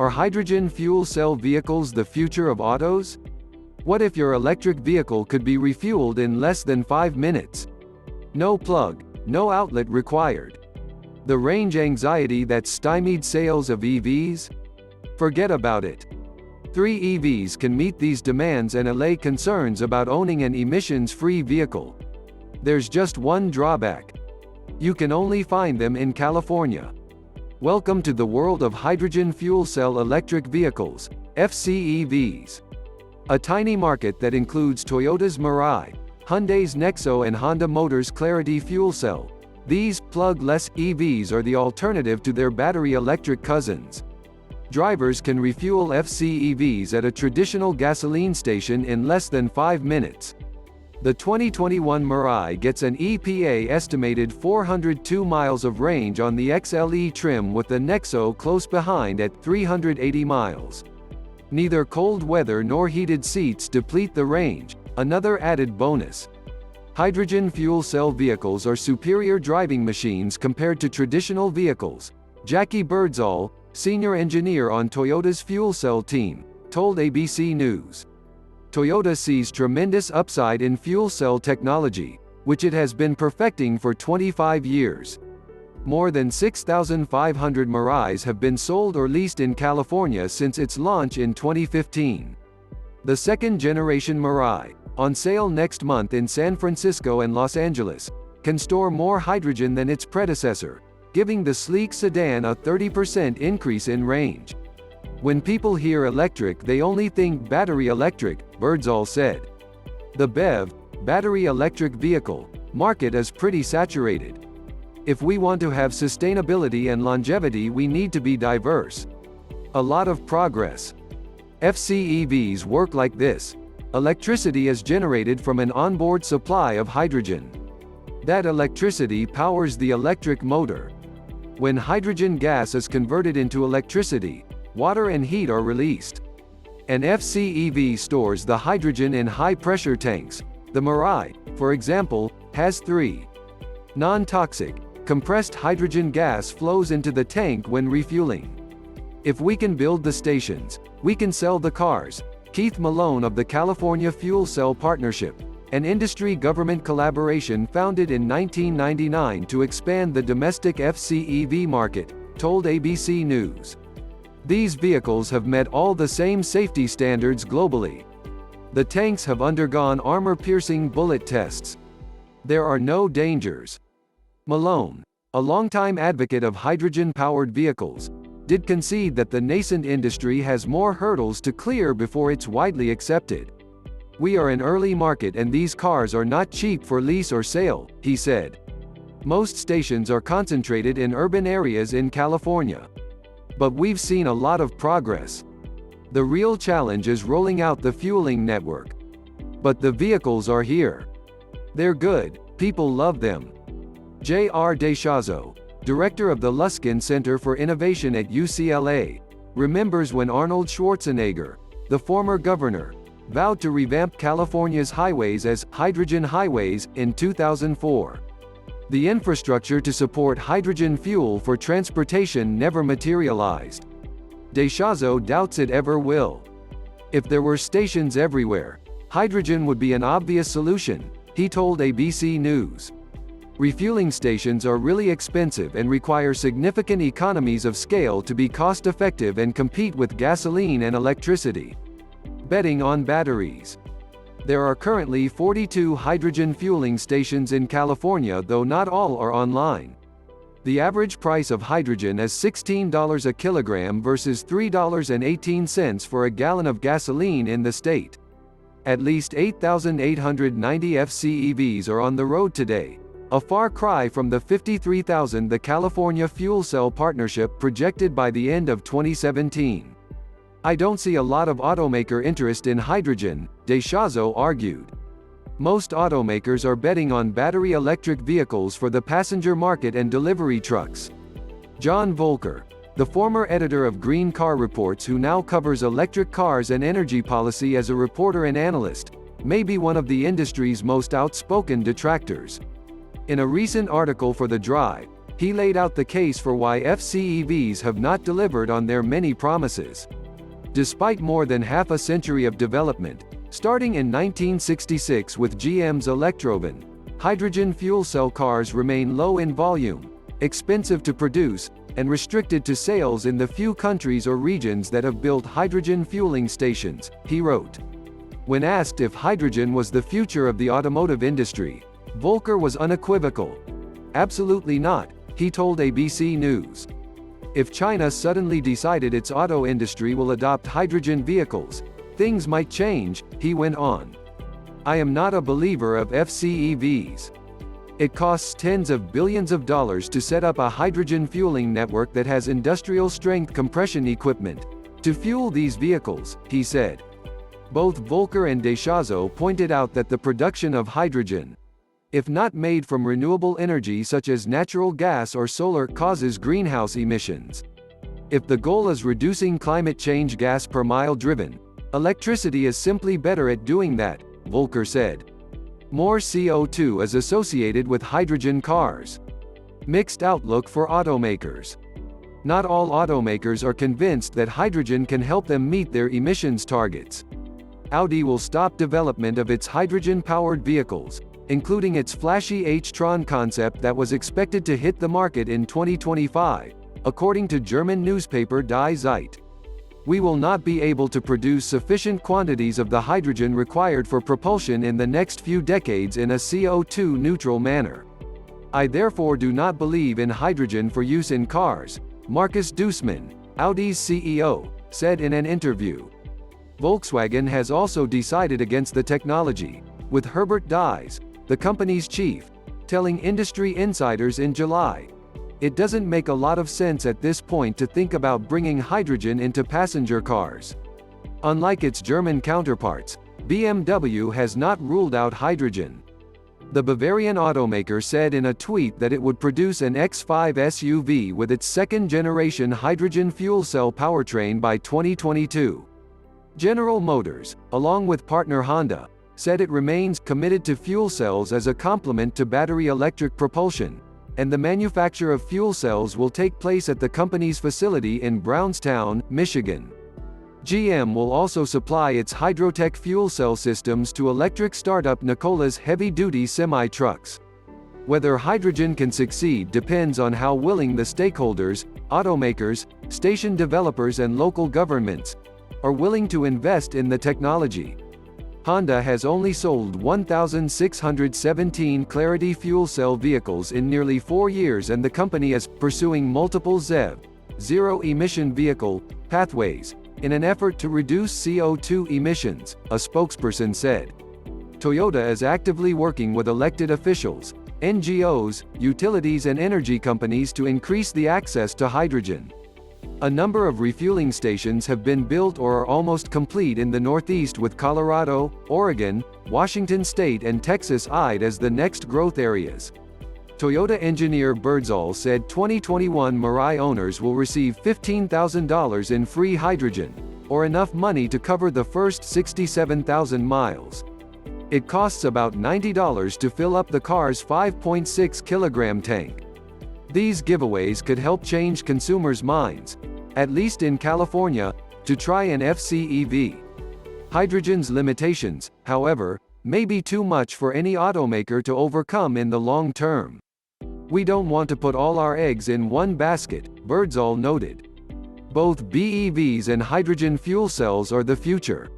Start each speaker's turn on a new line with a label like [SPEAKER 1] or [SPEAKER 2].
[SPEAKER 1] Are hydrogen fuel cell vehicles the future of autos? What if your electric vehicle could be refueled in less than 5 minutes? No plug, no outlet required. The range anxiety that stymied sales of EVs? Forget about it. 3 EVs can meet these demands and allay concerns about owning an emissions-free vehicle. There's just one drawback. You can only find them in California. Welcome to the world of hydrogen fuel cell electric vehicles, FCEVs. A tiny market that includes Toyota's Mirai, Hyundai's Nexo and Honda Motors' Clarity fuel cell. These plug-less EVs are the alternative to their battery electric cousins. Drivers can refuel FCEVs at a traditional gasoline station in less than 5 minutes. The 2021 Mirai gets an EPA-estimated 402 miles of range on the XLE trim, with the Nexo close behind at 380 miles. Neither cold weather nor heated seats deplete the range, another added bonus. Hydrogen fuel cell vehicles are superior driving machines compared to traditional vehicles. Jackie Birdsall, senior engineer on Toyota's fuel cell team, told ABC News. Toyota sees tremendous upside in fuel cell technology, which it has been perfecting for 25 years. More than 6,500 Mirais have been sold or leased in California since its launch in 2015. The second-generation Mirai, on sale next month in San Francisco and Los Angeles, can store more hydrogen than its predecessor, giving the sleek sedan a 30% increase in range. When people hear electric, they only think battery electric, Birdsall said. The BEV, battery electric vehicle, market is pretty saturated. If we want to have sustainability and longevity, we need to be diverse. A lot of progress. FCEVs work like this. Electricity is generated from an onboard supply of hydrogen. That electricity powers the electric motor. When hydrogen gas is converted into electricity, water and heat are released. An FCEV stores the hydrogen in high-pressure tanks. The Mirai, for example, has 3. Non-toxic, compressed hydrogen gas flows into the tank when refueling. If we can build the stations, we can sell the cars. Keith Malone of the California Fuel Cell Partnership, an industry-government collaboration founded in 1999 to expand the domestic FCEV market, told ABC News. These vehicles have met all the same safety standards globally. The tanks have undergone armor-piercing bullet tests. There are no dangers. Malone, a longtime advocate of hydrogen-powered vehicles, did concede that the nascent industry has more hurdles to clear before it's widely accepted. We are an early market and these cars are not cheap for lease or sale, he said. Most stations are concentrated in urban areas in California. But we've seen a lot of progress. The real challenge is rolling out the fueling network. But the vehicles are here. They're good, people love them. J.R. DeShazo, director of the Luskin Center for Innovation at UCLA, remembers when Arnold Schwarzenegger, the former governor, vowed to revamp California's highways as hydrogen highways in 2004. The infrastructure to support hydrogen fuel for transportation never materialized. DeShazo doubts it ever will. If there were stations everywhere, hydrogen would be an obvious solution, he told ABC News. Refueling stations are really expensive and require significant economies of scale to be cost-effective and compete with gasoline and electricity. Betting on batteries. There are currently 42 hydrogen fueling stations in California, though not all are online. The average price of hydrogen is $16 a kilogram versus $3.18 for a gallon of gasoline in the state. At least 8,890 FCEVs are on the road today, a far cry from the 53,000 the California Fuel Cell Partnership projected by the end of 2017. I don't see a lot of automaker interest in hydrogen, DeShazo argued. Most automakers are betting on battery electric vehicles for the passenger market and delivery trucks. John Volker, the former editor of Green Car Reports who now covers electric cars and energy policy as a reporter and analyst, may be one of the industry's most outspoken detractors. In a recent article for The Drive, He laid out the case for why FCEVs have not delivered on their many promises. Despite more than half a century of development, starting in 1966 with GM's Electrovan, hydrogen fuel cell cars remain low in volume, expensive to produce, and restricted to sales in the few countries or regions that have built hydrogen fueling stations, he wrote. When asked if hydrogen was the future of the automotive industry, Volker was unequivocal. Absolutely not, he told ABC News. If China suddenly decided its auto industry will adopt hydrogen vehicles, things might change, he went on. I am not a believer of FCEVs. It costs tens of billions of dollars to set up a hydrogen fueling network that has industrial-strength compression equipment to fuel these vehicles, he said. Both Volker and Deschazo pointed out that the production of hydrogen, if not made from renewable energy such as natural gas or solar, causes greenhouse emissions. If the goal is reducing climate change gas per mile driven, electricity is simply better at doing that, Volker said. More CO2 is associated with hydrogen cars. Mixed outlook for automakers. Not all automakers are convinced that hydrogen can help them meet their emissions targets. Audi will stop development of its hydrogen-powered vehicles, including its flashy H-Tron concept that was expected to hit the market in 2025, according to German newspaper Die Zeit. We will not be able to produce sufficient quantities of the hydrogen required for propulsion in the next few decades in a CO2-neutral manner. I therefore do not believe in hydrogen for use in cars, Markus Duesmann, Audi's CEO, said in an interview. Volkswagen has also decided against the technology, with Herbert Diess, the company's chief, telling industry insiders in July. It doesn't make a lot of sense at this point to think about bringing hydrogen into passenger cars. Unlike its German counterparts, BMW has not ruled out hydrogen. The Bavarian automaker said in a tweet that it would produce an X5 SUV with its second-generation hydrogen fuel cell powertrain by 2022. General Motors, along with partner Honda, said it remains committed to fuel cells as a complement to battery electric propulsion, and the manufacture of fuel cells will take place at the company's facility in Brownstown, Michigan. GM will also supply its Hydrotec fuel cell systems to electric startup Nikola's heavy-duty semi-trucks. Whether hydrogen can succeed depends on how willing the stakeholders, automakers, station developers and local governments, are willing to invest in the technology. Honda has only sold 1,617 Clarity fuel cell vehicles in nearly 4 years, and the company is pursuing multiple ZEV, zero-emission vehicle, pathways, in an effort to reduce CO2 emissions, a spokesperson said. Toyota is actively working with elected officials, NGOs, utilities and energy companies to increase the access to hydrogen. A number of refueling stations have been built or are almost complete in the Northeast, with Colorado, Oregon, Washington State and Texas eyed as the next growth areas. Toyota engineer Birdsall said 2021 Mirai owners will receive $15,000 in free hydrogen, or enough money to cover the first 67,000 miles. It costs about $90 to fill up the car's 5.6 kilogram tank. These giveaways could help change consumers' minds, at least in California, to try an FCEV. Hydrogen's limitations, however, may be too much for any automaker to overcome in the long term. We don't want to put all our eggs in one basket, Birdsall noted. Both BEVs and hydrogen fuel cells are the future.